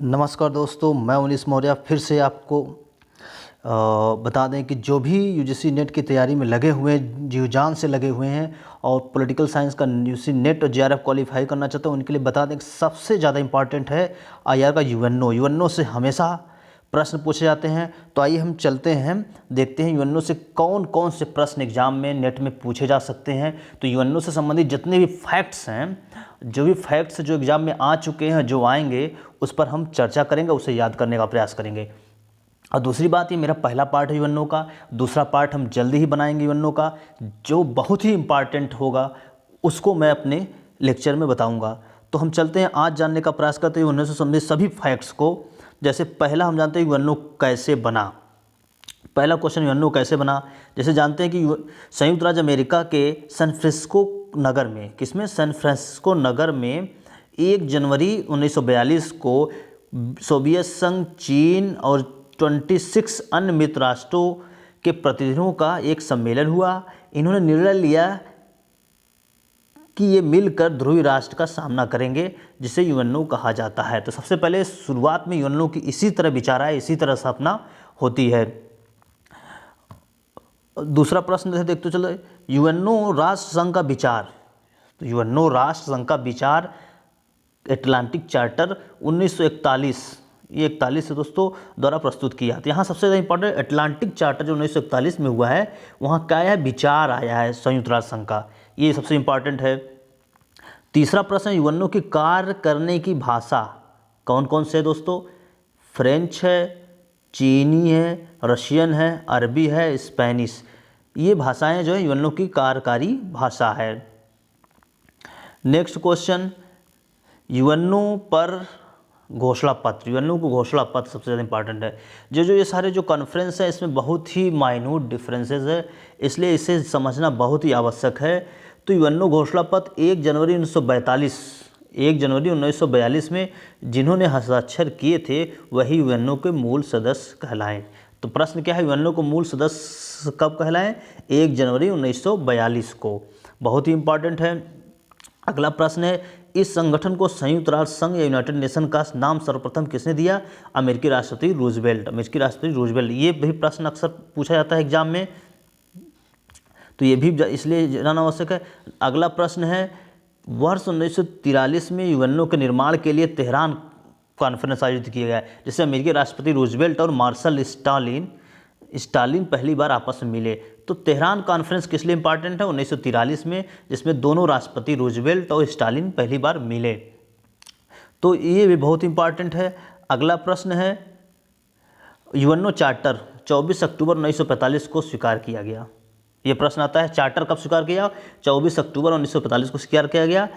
नमस्कार दोस्तों, मैं उनीस मौर्य फिर से आपको बता दें कि जो भी यूजीसी नेट की तैयारी में लगे हुए हैं, जी जान से लगे हुए हैं और पॉलिटिकल साइंस का यूजीसी नेट और जेआरएफ क्वालिफाई करना चाहते हैं, उनके लिए बता दें कि सबसे ज़्यादा इंपॉर्टेंट है आईआर का यूएनओ से हमेशा प्रश्न पूछे जाते हैं। तो आइए हम चलते हैं, देखते हैं यूएनओ से कौन कौन से प्रश्न एग्जाम में नेट में पूछे जा सकते हैं। तो यूएनओ से संबंधित जितने भी फैक्ट्स हैं, जो भी फैक्ट्स जो एग्ज़ाम में आ चुके हैं, जो आएंगे, उस पर हम चर्चा करेंगे, उसे याद करने का प्रयास करेंगे। और दूसरी बात, ये मेरा पहला पार्ट है यूएनओ का। दूसरा पार्ट हम जल्दी ही बनाएंगे यूएनओ का, जो बहुत ही इम्पॉर्टेंट होगा, उसको मैं अपने लेक्चर में बताऊंगा। तो हम चलते हैं, आज जानने का प्रयास करते हैं यूएनओ से संबंधित सभी फैक्ट्स को। जैसे पहला हम जानते हैं यूएनओ कैसे बना। पहला क्वेश्चन, यूएनओ कैसे बना। जैसे जानते हैं कि संयुक्त राज्य अमेरिका के सैन फ्रांसिस्को नगर में, किसमें, सैन फ्रांसिस्को नगर में 1 जनवरी 1942 को सोवियत संघ, चीन और 26 अन्य मित्र राष्ट्रों के प्रतिनिधियों का एक सम्मेलन हुआ। इन्होंने निर्णय लिया कि ये मिलकर ध्रुवीय राष्ट्र का सामना करेंगे, जिसे यूएनओ कहा जाता है। तो सबसे पहले शुरुआत में यूएनओ की इसी तरह विचार है, इसी तरह स्थापना होती है। दूसरा प्रश्न जैसे देखते चलो, यूएनओ राष्ट्र संघ का विचार। तो यूएनओ राष्ट्र संघ का विचार एटलांटिक चार्टर 1941, ये 41 से दोस्तों द्वारा प्रस्तुत किया। तो यहाँ सबसे ज़्यादा इंपॉर्टेंट एटलांटिक चार्टर जो 1941 में हुआ है, वहाँ क्या है, विचार आया है संयुक्त राष्ट्र संघ का, ये सबसे इंपॉर्टेंट है। तीसरा प्रश्न, यूएनओ की कार्य करने की भाषा कौन कौन से है दोस्तों। फ्रेंच है, चीनी है, रशियन है, अरबी है, स्पेनिश। ये भाषाएं जो है यूएनओ की कार्यकारी भाषा है। नेक्स्ट क्वेश्चन, यूएनओ पर घोषणा पत्र। यूएनओ को घोषणा पत्र सबसे ज़्यादा इंपॉर्टेंट है। जो ये सारे जो कॉन्फ्रेंस है, इसमें बहुत ही माइन्यूट डिफरेंसेस है, इसलिए इसे समझना बहुत ही आवश्यक है। तो यूएनओ घोषणा पत्र 1 जनवरी 1942 में जिन्होंने हस्ताक्षर किए थे, वही यूएनओ के मूल सदस्य कहलाएं। तो प्रश्न क्या है, यूएनओ को मूल सदस्य कब कहलाएं, 1 जनवरी 1942 को। बहुत ही इंपॉर्टेंट है। अगला प्रश्न है, इस संगठन को संयुक्त राष्ट्र संघ या यूनाइटेड नेशन का नाम सर्वप्रथम किसने दिया। अमेरिकी राष्ट्रपति रूजवेल्ट। अमेरिकी राष्ट्रपति रूजवेल्ट। ये भी प्रश्न अक्सर पूछा जाता है एग्जाम में, तो ये भी इसलिए जानना आवश्यक है। अगला प्रश्न है, वर्ष 1943 में यूएनओ के निर्माण के लिए तेहरान कॉन्फ्रेंस आयोजित किया गया, जिससे अमेरिकी राष्ट्रपति रूजवेल्ट और मार्शल स्टालिन पहली बार आपस में मिले। तो तेहरान कॉन्फ्रेंस किस लिए इंपॉर्टेंट है, 1943 में, जिसमें दोनों राष्ट्रपति रूजवेल्ट और स्टालिन पहली बार मिले। तो ये भी बहुत इंपॉर्टेंट है। अगला प्रश्न है, यूएनओ चार्टर 24 अक्टूबर 1945 को स्वीकार किया गया। ये प्रश्न आता है, चार्टर कब स्वीकार किया, 24 अक्टूबर 1945 को स्वीकार किया गया।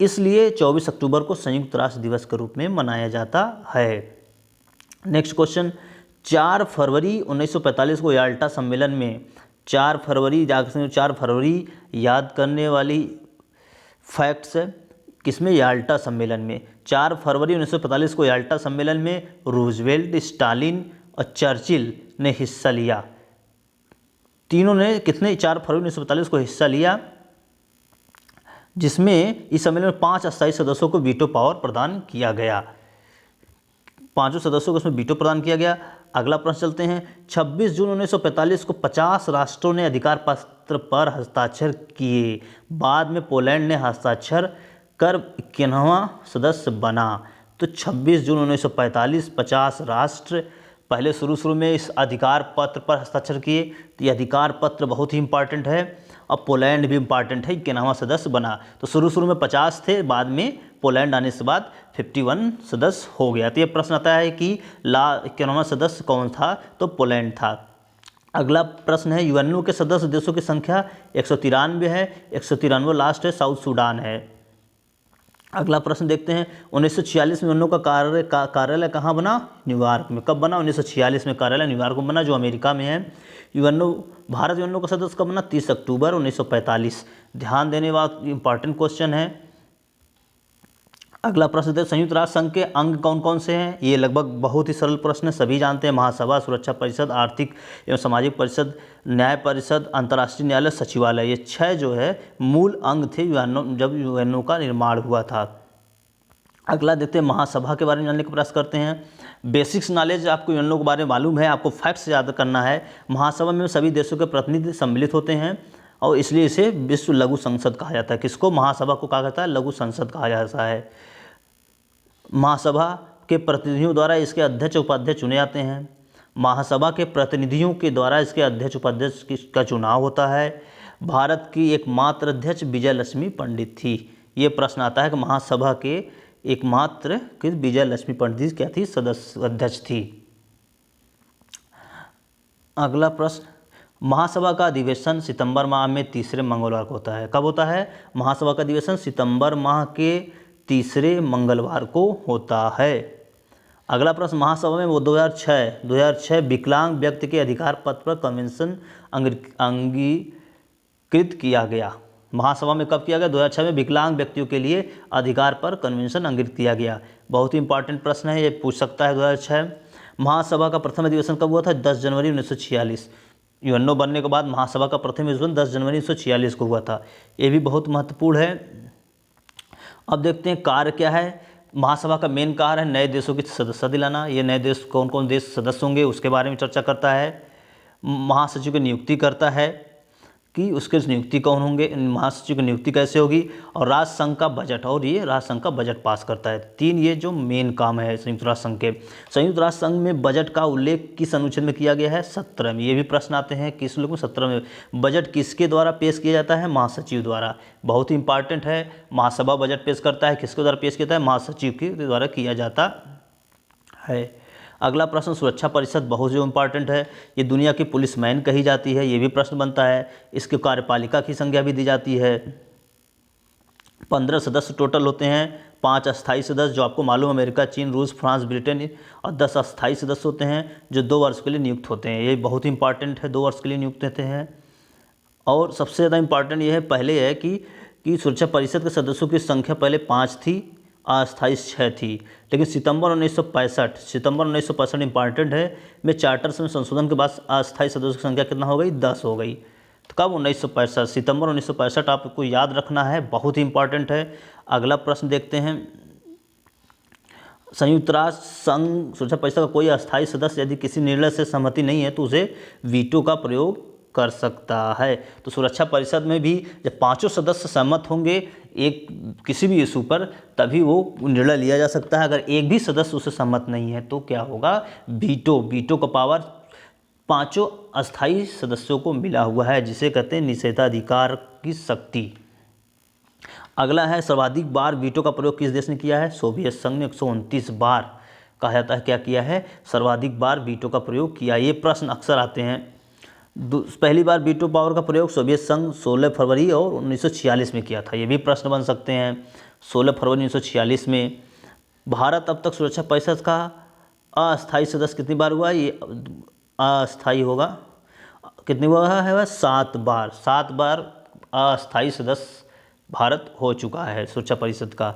इसलिए 24 अक्टूबर को संयुक्त राष्ट्र दिवस के रूप में मनाया जाता है। नेक्स्ट क्वेश्चन, 4 फरवरी 1945 को याल्टा सम्मेलन में, 4 फरवरी याद करने वाली फैक्ट्स है, किसमें, याल्टा सम्मेलन में। 4 फरवरी 1945 को याल्टा सम्मेलन में रूजवेल्ट, स्टालिन और चर्चिल ने हिस्सा लिया। तीनों ने 4 फरवरी 1945 को हिस्सा लिया, जिसमें इस सम्मेलन में 5 अस्थायी सदस्यों को वीटो पावर प्रदान किया गया। 5 सदस्यों को इसमें वीटो प्रदान किया गया। अगला प्रश्न चलते हैं, 26 जून 1945 को 50 राष्ट्रों ने अधिकार पत्र पर हस्ताक्षर किए। बाद में पोलैंड ने हस्ताक्षर कर 91वां सदस्य बना। तो 26 जून 1945 50 राष्ट्र पहले शुरू में इस अधिकार पत्र पर हस्ताक्षर किए। तो ये अधिकार पत्र बहुत ही इंपॉर्टेंट है। अब पोलैंड भी इंपॉर्टेंट है, 91वां सदस्य बना। तो शुरू में 50 थे, बाद में पोलैंड आने से बाद 51 सदस्य हो गया। तो ये प्रश्न आता है कि 91वां सदस्य कौन था, तो पोलैंड था। अगला प्रश्न है, यूएनओ के सदस्य देशों की संख्या 193 है, 193 लास्ट है, साउथ सूडान है। अगला प्रश्न देखते हैं, 1946 में यूएनओ का कार्यालय कहाँ बना, न्यूयॉर्क में। कब बना, 1946 में कार्यालय न्यूयॉर्क में बना, जो अमेरिका में है। भारत यूएनओ का सदस्य कब बना, 30 अक्टूबर 1945। ध्यान देने वाला इंपॉर्टेंट क्वेश्चन है। अगला प्रश्न है, संयुक्त राष्ट्र संघ के अंग कौन कौन से हैं। ये लगभग बहुत ही सरल प्रश्न है, सभी जानते हैं। महासभा, सुरक्षा परिषद, आर्थिक एवं सामाजिक परिषद, न्याय परिषद, अंतर्राष्ट्रीय न्यायालय, सचिवालय। ये 6 जो है मूल अंग थे जब यूएनओ का निर्माण हुआ था। अगला देखते हैं महासभा के बारे में जानने का प्रयास करते हैं। बेसिक्स नॉलेज आपको यूएनओ के बारे में मालूम है, आपको फैक्ट्स याद करना है। महासभा में सभी देशों के प्रतिनिधि सम्मिलित होते हैं और इसलिए इसे विश्व लघु संसद कहा जाता है। किसको? महासभा को कहा जाता है लघु संसद कहा जाता है। महासभा के प्रतिनिधियों द्वारा इसके अध्यक्ष उपाध्यक्ष चुने जाते हैं। महासभा के प्रतिनिधियों के द्वारा इसके अध्यक्ष उपाध्यक्ष का चुनाव होता है। भारत की एकमात्र अध्यक्ष विजय लक्ष्मी पंडित थी। ये प्रश्न आता है कि महासभा के एकमात्र विजय लक्ष्मी पंडित क्या थी? सदस्य अध्यक्ष थी। अगला प्रश्न, महासभा का अधिवेशन सितंबर माह में तीसरे मंगलवार को होता है। कब होता है? महासभा का अधिवेशन सितंबर माह के तीसरे मंगलवार को होता है। अगला प्रश्न, महासभा में वो 2006 विकलांग व्यक्ति के अधिकार पत्र पर कन्वेंशन अंगीकृत किया गया। महासभा में कब किया गया? 2006 में विकलांग व्यक्तियों के लिए अधिकार पर कन्वेंशन अंगीकृत किया गया। बहुत ही इंपॉर्टेंट प्रश्न है, ये पूछ सकता है 2006। महासभा का प्रथम अधिवेशन कब हुआ था? 10 जनवरी 1946। यूएनओ बनने के बाद महासभा का प्रथम अधिवेशन 10 जनवरी 1946 को हुआ था। ये भी बहुत महत्वपूर्ण है। अब देखते हैं कार्य क्या है। महासभा का मेन कार्य है नए देशों की सदस्यता दिलाना। ये नए देश कौन कौन देश सदस्य होंगे उसके बारे में चर्चा करता है। महासचिव की नियुक्ति करता है कि उसके नियुक्ति कौन होंगे, महासचिव की नियुक्ति कैसे होगी, और राष्ट्र संघ का बजट, और ये राष्ट्र संघ का बजट पास करता है। 3 ये जो मेन काम है संयुक्त राष्ट्र संघ के। संयुक्त राष्ट्र संघ में बजट का उल्लेख किस अनुच्छेद में किया गया है? 17 में। ये भी प्रश्न आते हैं किस लोग में? 17 में। बजट किसके द्वारा पेश किया जाता है? महासचिव द्वारा। बहुत ही इंपॉर्टेंट है। महासभा बजट पेश करता है, किसके द्वारा पेश किया जाता है? महासचिव के द्वारा किया जाता है। अगला प्रश्न, सुरक्षा परिषद बहुत जो इम्पॉर्टेंट है। ये दुनिया की पुलिसमैन कही जाती है, ये भी प्रश्न बनता है। इसके कार्यपालिका की संख्या भी दी जाती है। 15 सदस्य टोटल होते हैं। 5 अस्थायी सदस्य जो आपको मालूम, अमेरिका, चीन, रूस, फ्रांस, ब्रिटेन, और 10 अस्थायी सदस्य होते हैं जो 2 वर्ष के लिए नियुक्त होते हैं। ये बहुत ही इंपॉर्टेंट है, 2 वर्ष के लिए नियुक्त होते हैं। और सबसे ज़्यादा इंपॉर्टेंट ये है, पहले है कि सुरक्षा परिषद के सदस्यों की संख्या पहले 5 थी, अस्थायी 6 थी, लेकिन सितंबर 1965 इंपॉर्टेंट है में चार्टर में संशोधन के बाद अस्थायी सदस्यों की संख्या कितना हो गई? 10 हो गई। तो कब? 1965, सितंबर 1965 आपको याद रखना है, बहुत ही इंपॉर्टेंट है। अगला प्रश्न देखते हैं, संयुक्त राष्ट्र संघ सुरक्षा परिषद का कोई अस्थायी सदस्य यदि किसी निर्णय से सहमति नहीं है तो उसे वीटो का प्रयोग कर सकता है। तो सुरक्षा परिषद में भी जब 5 सदस्य सहमत होंगे एक किसी भी इशू पर, तभी वो निर्णय लिया जा सकता है। अगर एक भी सदस्य उससे सहमत नहीं है तो क्या होगा? वीटो का पावर 5 अस्थायी सदस्यों को मिला हुआ है, जिसे कहते हैं निषेधाधिकार की शक्ति। अगला है, सर्वाधिक बार वीटो का प्रयोग किस देश ने किया है? सोवियत संघ ने 129 बार कहा जाता है क्या किया है? सर्वाधिक बार वीटो का प्रयोग किया। ये प्रश्न अक्सर आते हैं। पहली बार वीटो पावर का प्रयोग सोवियत संघ 16 फरवरी और 1946 में किया था। ये भी प्रश्न बन सकते हैं। 16 फरवरी 1946 में। भारत अब तक सुरक्षा परिषद का अस्थायी सदस्य कितनी बार हुआ? ये अस्थायी होगा, कितनी हुआ है? 7 बार। 7 बार अस्थायी सदस्य भारत हो चुका है सुरक्षा परिषद का।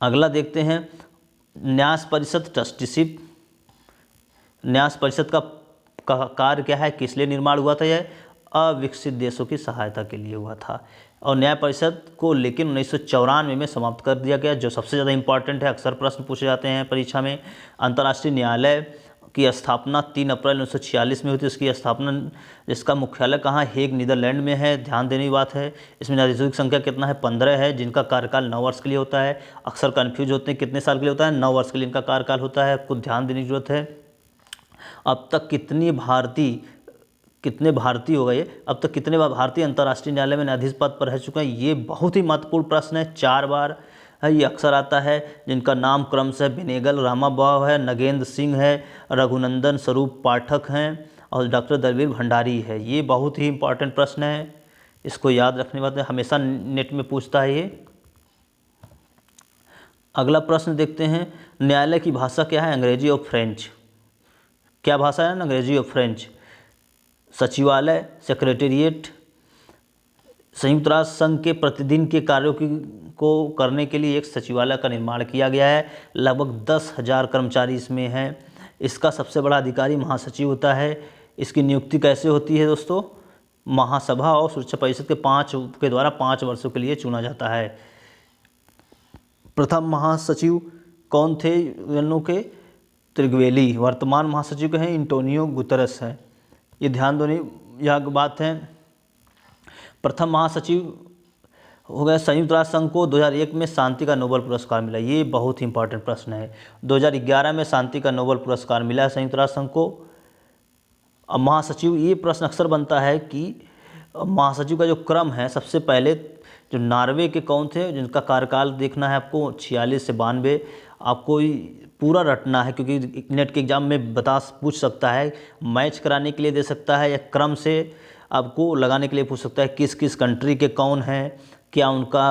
अगला देखते हैं, न्यास परिषद ट्रस्टीशिप। न्यास परिषद का कार्य क्या है? किस लिए निर्माण हुआ था? यह अविकसित देशों की सहायता के लिए हुआ था। और न्याय परिषद को लेकिन 1994 में समाप्त कर दिया गया, जो सबसे ज़्यादा इंपॉर्टेंट है। अक्सर प्रश्न पूछे जाते हैं परीक्षा में। अंतर्राष्ट्रीय न्यायालय की स्थापना 3 अप्रैल 1946 में हुई थी। उसकी स्थापना, जिसका मुख्यालय कहाँ? हेग, नीदरलैंड में है। ध्यान देने की बात है। इसमें न्यायाधीशों की संख्या कितना है? 15 है, जिनका कार्यकाल 9 वर्ष के लिए होता है। अक्सर कन्फ्यूज होते हैं कितने साल के लिए होता है? 9 वर्ष के लिए इनका कार्यकाल होता है। आपको ध्यान देने की जरूरत है। अब तक कितने भारतीय हो गए? अब तक कितने बार भारतीय अंतर्राष्ट्रीय न्यायालय में न्यायाधीश पद पर रह चुके हैं? ये बहुत ही महत्वपूर्ण प्रश्न है। 4 बार है, ये अक्सर आता है। जिनका नाम क्रमशः बेनेगल रामाबाव है, नगेंद्र सिंह है, रघुनंदन स्वरूप पाठक हैं और डॉक्टर दलवीर भंडारी है। ये बहुत ही इंपॉर्टेंट प्रश्न है, इसको याद रखने वाले, हमेशा नेट में पूछता है ये। अगला प्रश्न देखते हैं, न्यायालय की भाषा क्या है? अंग्रेजी और फ्रेंच। क्या भाषा है? अंग्रेजी और फ्रेंच। सचिवालय, सेक्रेटेरिएट। संयुक्त राष्ट्र संघ के प्रतिदिन के कार्यों को करने के लिए एक सचिवालय का निर्माण किया गया है। लगभग 10,000 कर्मचारी इसमें हैं। इसका सबसे बड़ा अधिकारी महासचिव होता है। इसकी नियुक्ति कैसे होती है दोस्तों? महासभा और सुरक्षा परिषद के द्वारा 5 वर्षों के लिए चुना जाता है। प्रथम महासचिव कौन थे यूएनओ के? त्रिगवेली। वर्तमान महासचिव के हैं एंटोनियो गुतरस हैं। ये ध्यान देने यह बात है। प्रथम महासचिव हो गया। संयुक्त राष्ट्र संघ को 2001 में शांति का नोबेल पुरस्कार मिला। ये बहुत ही इंपॉर्टेंट प्रश्न है। 2011 में शांति का नोबेल पुरस्कार मिला है संयुक्त राष्ट्र संघ को। अब महासचिव, ये प्रश्न अक्सर बनता है कि महासचिव का जो क्रम है, सबसे पहले जो नॉर्वे के कौन थे जिनका कार्यकाल देखना है आपको 46 से 92। आपको पूरा रटना है क्योंकि नेट के एग्जाम में पूछ सकता है, मैच कराने के लिए दे सकता है या क्रम से आपको लगाने के लिए पूछ सकता है किस किस कंट्री के कौन हैं, क्या उनका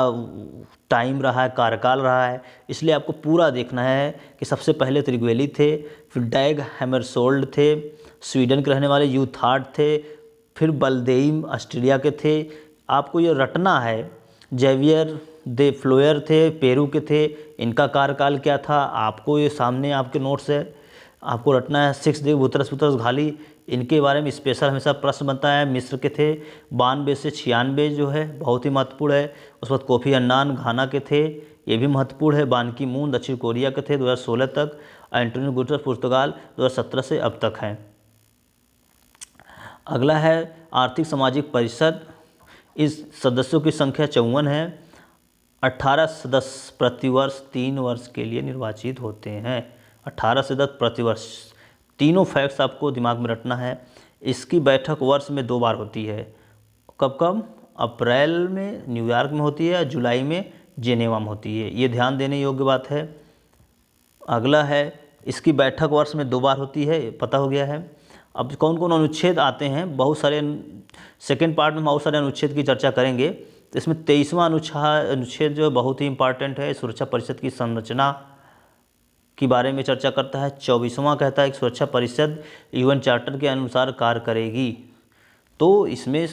टाइम रहा है, कार्यकाल रहा है। इसलिए आपको पूरा देखना है कि सबसे पहले त्रिगवेली थे, फिर डैग हैमरशोल्ड थे, स्वीडन के रहने वाले यूथार्ड थे, फिर बलदेइम ऑस्ट्रेलिया के थे। आपको ये रटना है। जेवियर दे फ्लोयर थे, पेरू के थे, इनका कार्यकाल क्या था, आपको ये सामने आपके नोट्स है, आपको रटना है। 6 देव बुतरस घाली, इनके बारे में स्पेशल हमेशा प्रश्न बनता है। मिस्र के थे 92 से 96 जो है बहुत ही महत्वपूर्ण है। उस वक्त कोफी अन्नान घाना के थे, ये भी महत्वपूर्ण है। बान की मून दक्षिण कोरिया के थे 2016 तक। एंटोनियो गुतरस पुर्तगाल 2017 से अब तक हैं। अगला है आर्थिक सामाजिक परिषद। इस सदस्यों की संख्या 54 है। 18 सदस्य प्रतिवर्ष 3 वर्ष के लिए निर्वाचित होते हैं। 18 सदस्य प्रतिवर्ष। तीनों फैक्ट्स आपको दिमाग में रखना है। इसकी बैठक वर्ष में 2 बार होती है। कब कब? अप्रैल में न्यूयॉर्क में होती है, जुलाई में जेनेवा में होती है। ये ध्यान देने योग्य बात है। अगला है इसकी बैठक वर्ष में 2 बार होती है, पता हो गया है। अब कौन कौन अनुच्छेद आते हैं, बहुत सारे सेकेंड पार्ट में बहुत सारे अनुच्छेद की चर्चा करेंगे। तो इसमें 23वां अनुच्छेद जो बहुत ही इंपॉर्टेंट है, सुरक्षा परिषद की संरचना के बारे में चर्चा करता है। 24वां कहता है कि सुरक्षा परिषद यूएन चार्टर के अनुसार कार्य करेगी। तो इसमें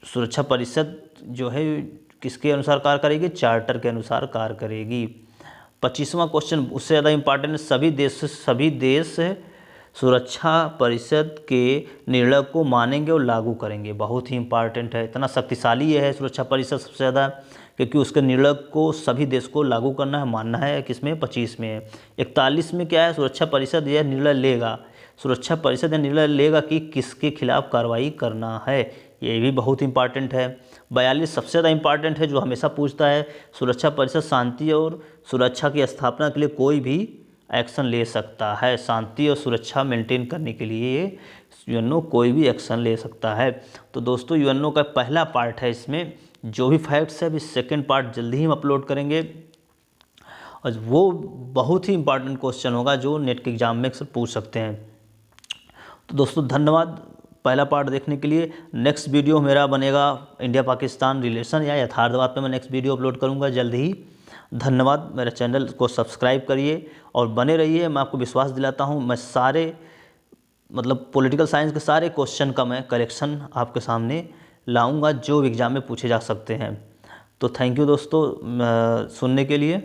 सुरक्षा परिषद जो है किसके अनुसार कार्य करेगी? चार्टर के अनुसार कार्य करेगी। 25वां क्वेश्चन उससे ज़्यादा इंपॉर्टेंट है। सभी देश सुरक्षा परिषद के निर्णय को मानेंगे और लागू करेंगे। बहुत ही इंपॉर्टेंट है। इतना शक्तिशाली है सुरक्षा परिषद सबसे ज़्यादा, क्योंकि उसके निर्णय को सभी देश को लागू करना है, मानना है। किसमें? 25 में है। 41 में क्या है? सुरक्षा परिषद यह निर्णय लेगा, सुरक्षा परिषद यह निर्णय लेगा कि किसके खिलाफ कार्रवाई करना है। ये भी बहुत इंपॉर्टेंट है। 42 सबसे ज़्यादा इंपॉर्टेंट है, जो हमेशा पूछता है। सुरक्षा परिषद शांति और सुरक्षा की स्थापना के लिए कोई भी एक्शन ले सकता है। शांति और सुरक्षा मेंटेन करने के लिए यूएनओ कोई भी एक्शन ले सकता है। तो दोस्तों यूएनओ का पहला पार्ट है, इसमें जो भी फैक्ट्स है अभी सेकेंड पार्ट जल्दी ही हम अपलोड करेंगे, और वो बहुत ही इंपॉर्टेंट क्वेश्चन होगा जो नेट के एग्जाम में अक्सर पूछ सकते हैं। तो दोस्तों धन्यवाद पहला पार्ट देखने के लिए। नेक्स्ट वीडियो मेरा बनेगा इंडिया पाकिस्तान रिलेशन या यथार्थवाद पे मैं नेक्स्ट वीडियो अपलोड करूँगा जल्द ही। धन्यवाद। मेरे चैनल को सब्सक्राइब करिए और बने रहिए। मैं आपको विश्वास दिलाता हूँ, मैं सारे पॉलिटिकल साइंस के सारे क्वेश्चन का मैं कलेक्शन आपके सामने लाऊंगा जो एग्ज़ाम में पूछे जा सकते हैं। तो थैंक यू दोस्तों सुनने के लिए।